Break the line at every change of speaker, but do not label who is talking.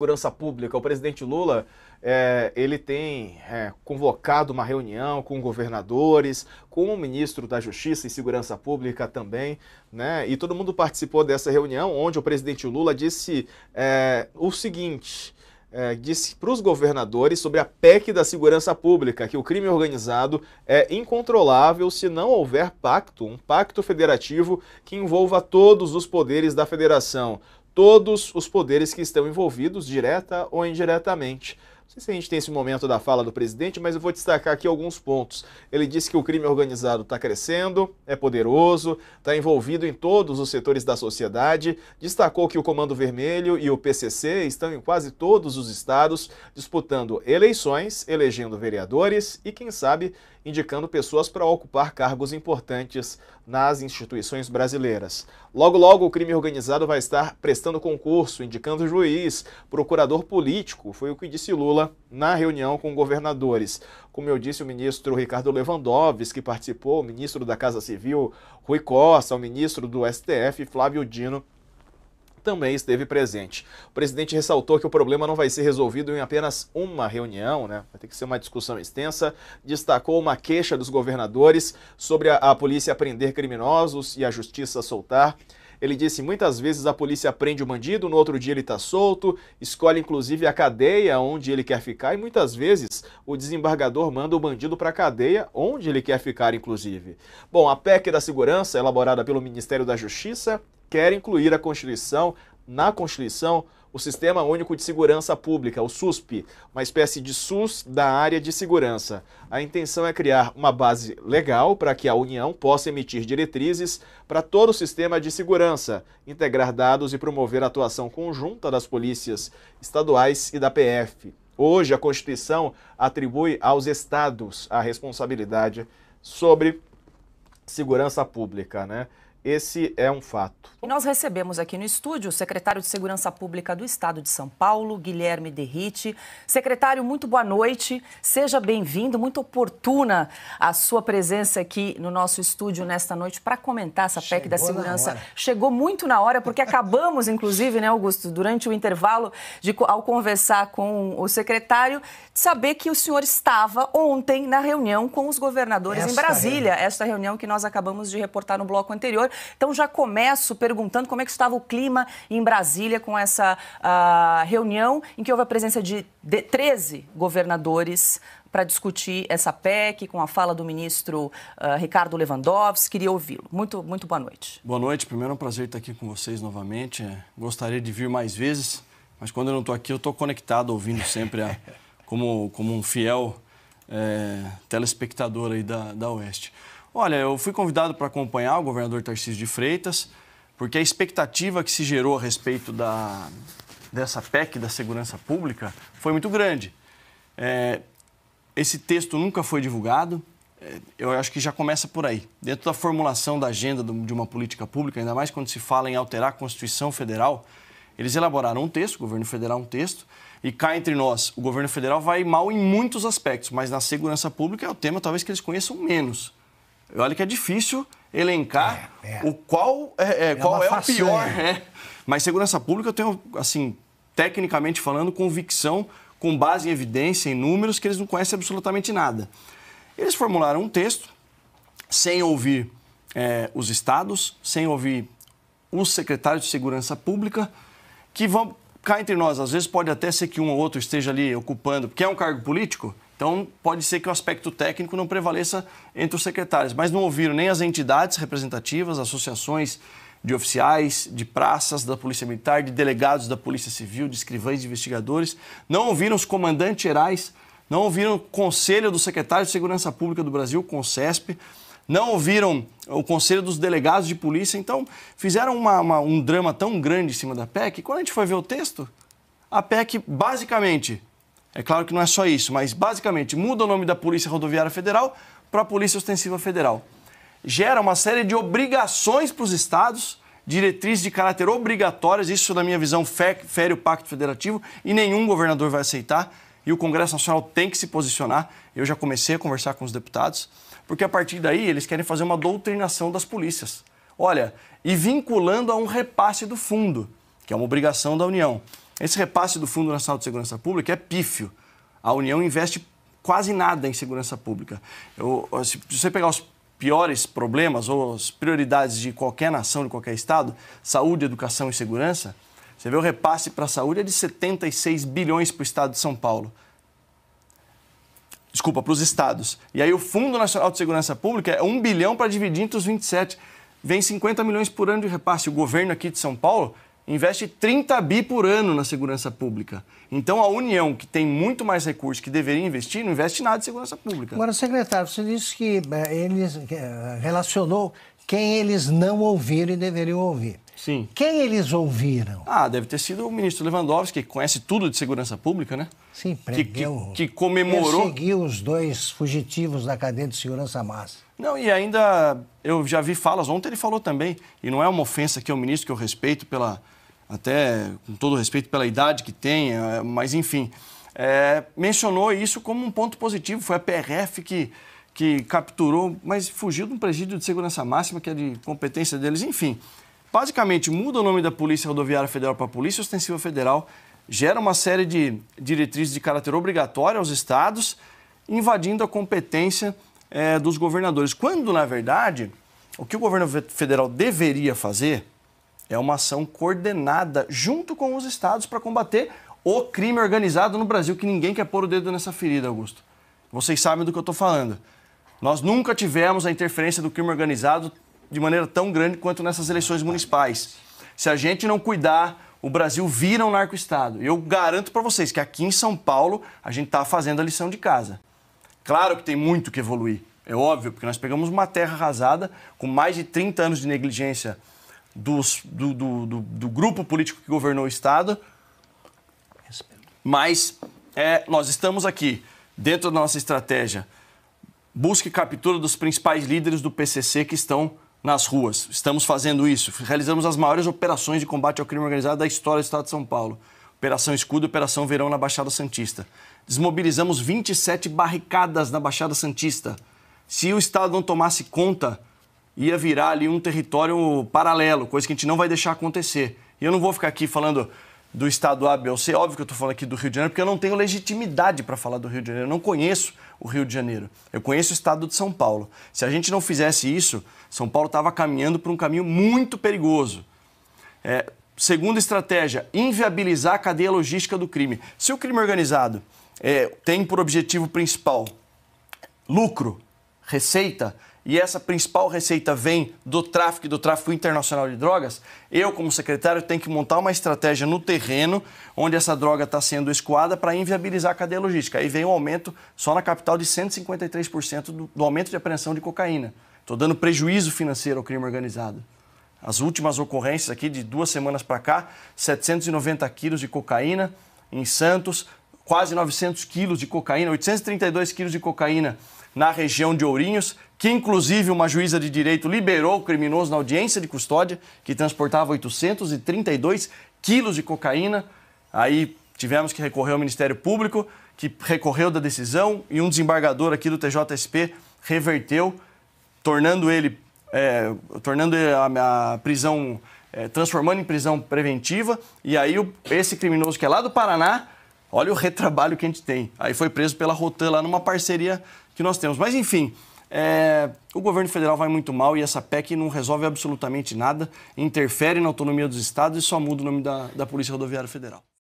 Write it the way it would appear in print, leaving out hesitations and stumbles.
Segurança Pública, o presidente Lula, ele tem convocado uma reunião com governadores, com o ministro da Justiça e Segurança Pública também, né? E todo mundo participou dessa reunião, onde o presidente Lula disse o seguinte: disse para os governadores sobre a PEC da Segurança Pública, que o crime organizado é incontrolável se não houver pacto, um pacto federativo que envolva todos os poderes da federação. Todos os poderes que estão envolvidos, direta ou indiretamente. Não sei se a gente tem esse momento da fala do presidente, mas eu vou destacar aqui alguns pontos. Ele disse que o crime organizado está crescendo, é poderoso, está envolvido em todos os setores da sociedade, destacou que o Comando Vermelho e o PCC estão em quase todos os estados, disputando eleições, elegendo vereadores e, quem sabe, indicando pessoas para ocupar cargos importantes nas instituições brasileiras. Logo, logo, o crime organizado vai estar prestando concurso, indicando juiz, procurador político, foi o que disse Lula na reunião com governadores. Como eu disse, o ministro Ricardo Lewandowski, que participou, o ministro da Casa Civil, Rui Costa, o ministro do STF, Flávio Dino, também esteve presente. O presidente ressaltou que o problema não vai ser resolvido em apenas uma reunião, né? Vai ter que ser uma discussão extensa. Destacou uma queixa dos governadores sobre a polícia prender criminosos e a justiça soltar. Ele disse: muitas vezes a polícia prende o bandido, no outro dia ele está solto, escolhe inclusive a cadeia onde ele quer ficar, e muitas vezes o desembargador manda o bandido para a cadeia onde ele quer ficar, inclusive. Bom, a PEC da Segurança, elaborada pelo Ministério da Justiça, quer incluir na Constituição, o Sistema Único de Segurança Pública, o SUSP, uma espécie de SUS da área de segurança. A intenção é criar uma base legal para que a União possa emitir diretrizes para todo o sistema de segurança, integrar dados e promover a atuação conjunta das polícias estaduais e da PF. Hoje, a Constituição atribui aos estados a responsabilidade sobre segurança pública, né? Esse é um fato.
E nós recebemos aqui no estúdio o secretário de Segurança Pública do Estado de São Paulo, Guilherme Derrite. Secretário, muito boa noite, seja bem-vindo, muito oportuna a sua presença aqui no nosso estúdio nesta noite para comentar essa PEC da Segurança. Chegou muito na hora, porque acabamos, inclusive, né, Augusto, durante o intervalo, ao conversar com o secretário, de saber que o senhor estava ontem na reunião com os governadores em Brasília, esta reunião que nós acabamos de reportar no bloco anterior. Então já começo perguntando como é que estava o clima em Brasília com essa reunião em que houve a presença de 13 governadores para discutir essa PEC, com a fala do ministro Ricardo Lewandowski. Queria ouvi-lo. Muito boa noite.
Boa noite. Primeiro é um prazer estar aqui com vocês novamente. Gostaria de vir mais vezes, mas quando eu não estou aqui, eu estou conectado, ouvindo sempre como um fiel telespectador aí da Oeste. Olha, eu fui convidado para acompanhar o governador Tarcísio de Freitas, porque a expectativa que se gerou a respeito dessa PEC da Segurança Pública foi muito grande. Esse texto nunca foi divulgado, eu acho que já começa por aí. Dentro da formulação da agenda de uma política pública, ainda mais quando se fala em alterar a Constituição Federal, eles elaboraram um texto, o governo federal um texto, e cá entre nós, o governo federal vai mal em muitos aspectos, mas na segurança pública é o tema talvez que eles conheçam menos. Olha que é difícil elencar qual é o pior. Mas segurança pública eu tenho, assim, tecnicamente falando, convicção, com base em evidência, em números, que eles não conhecem absolutamente nada. Eles formularam um texto sem ouvir os estados, sem ouvir os secretários de segurança pública, que vão cá entre nós. Às vezes pode até ser que um ou outro esteja ali ocupando, porque é um cargo político. Então, pode ser que o aspecto técnico não prevaleça entre os secretários, mas não ouviram nem as entidades representativas, associações de oficiais, de praças da Polícia Militar, de delegados da Polícia Civil, de escrivães, de investigadores, não ouviram os comandantes gerais, não ouviram o Conselho do Secretário de Segurança Pública do Brasil, CONSESP, não ouviram o Conselho dos Delegados de Polícia. Então, fizeram um drama tão grande em cima da PEC, e quando a gente foi ver o texto, a PEC basicamente... É claro que não é só isso, mas basicamente muda o nome da Polícia Rodoviária Federal para a Polícia Ostensiva Federal. Gera uma série de obrigações para os estados, diretrizes de caráter obrigatórias, isso na minha visão fere o Pacto Federativo e nenhum governador vai aceitar, e o Congresso Nacional tem que se posicionar. Eu já comecei a conversar com os deputados, porque a partir daí eles querem fazer uma doutrinação das polícias. Olha, e vinculando a um repasse do fundo, que é uma obrigação da União. Esse repasse do Fundo Nacional de Segurança Pública é pífio. A União investe quase nada em segurança pública. Se você pegar os piores problemas ou as prioridades de qualquer nação, de qualquer estado, saúde, educação e segurança, você vê o repasse para a saúde é de 76 bilhões para o estado de São Paulo. Desculpa, para os estados. E aí o Fundo Nacional de Segurança Pública é 1 bilhão para dividir entre os 27. Vem 50 milhões por ano de repasse. O governo aqui de São Paulo investe 30 bi por ano na segurança pública. Então, a União, que tem muito mais recursos que deveria investir, não investe nada em segurança pública.
Agora, secretário, você disse que eles relacionou quem eles não ouviram e deveriam ouvir.
Sim.
Quem eles ouviram?
Deve ter sido o ministro Lewandowski, que conhece tudo de segurança pública, né?
Sim, prendeu.
Que comemorou.
Perseguiu os 2 fugitivos da cadeia de segurança máxima.
Não, e ainda eu já vi falas, ontem ele falou também, e não é uma ofensa que é o ministro que eu respeito até com todo respeito pela idade que tem, mas enfim, mencionou isso como um ponto positivo. Foi a PRF que capturou, mas fugiu de um presídio de segurança máxima, que é de competência deles, enfim. Basicamente, muda o nome da Polícia Rodoviária Federal para Polícia Ostensiva Federal, gera uma série de diretrizes de caráter obrigatório aos estados, invadindo a competência dos governadores. Quando, na verdade, o que o governo federal deveria fazer é uma ação coordenada junto com os estados para combater o crime organizado no Brasil, que ninguém quer pôr o dedo nessa ferida, Augusto. Vocês sabem do que eu estou falando. Nós nunca tivemos a interferência do crime organizado de maneira tão grande quanto nessas eleições municipais. Se a gente não cuidar, o Brasil vira um narco-estado. Eu garanto para vocês que aqui em São Paulo a gente está fazendo a lição de casa. Claro que tem muito que evoluir, é óbvio, porque nós pegamos uma terra arrasada com mais de 30 anos de negligência do grupo político que governou o Estado, mas nós estamos aqui, dentro da nossa estratégia, busca e captura dos principais líderes do PCC que estão nas ruas. Estamos fazendo isso. Realizamos as maiores operações de combate ao crime organizado da história do Estado de São Paulo. Operação Escudo e Operação Verão na Baixada Santista. Desmobilizamos 27 barricadas na Baixada Santista. Se o Estado não tomasse conta, ia virar ali um território paralelo, coisa que a gente não vai deixar acontecer. E eu não vou ficar aqui falando do Estado A, B ou C, óbvio que eu estou falando aqui do Rio de Janeiro, porque eu não tenho legitimidade para falar do Rio de Janeiro, eu não conheço o Rio de Janeiro, eu conheço o Estado de São Paulo. Se a gente não fizesse isso, São Paulo estava caminhando por um caminho muito perigoso. Segunda estratégia, inviabilizar a cadeia logística do crime. Se o crime organizado tem por objetivo principal lucro, receita, e essa principal receita vem do tráfico e do tráfico internacional de drogas, eu, como secretário, tenho que montar uma estratégia no terreno onde essa droga está sendo escoada para inviabilizar a cadeia logística. Aí vem um aumento só na capital de 153% do aumento de apreensão de cocaína. Estou dando prejuízo financeiro ao crime organizado. As últimas ocorrências aqui de 2 semanas para cá, 790 quilos de cocaína em Santos, quase 900 quilos de cocaína, 832 quilos de cocaína na região de Ourinhos, que inclusive uma juíza de direito liberou o criminoso na audiência de custódia, que transportava 832 quilos de cocaína. Aí tivemos que recorrer ao Ministério Público, que recorreu da decisão, e um desembargador aqui do TJSP reverteu, tornando ele a prisão, transformando em prisão preventiva. E aí esse criminoso que é lá do Paraná, olha o retrabalho que a gente tem. Aí foi preso pela Rotan lá numa parceria que nós temos. Mas enfim, o governo federal vai muito mal e essa PEC não resolve absolutamente nada, interfere na autonomia dos estados e só muda o nome da Polícia Rodoviária Federal.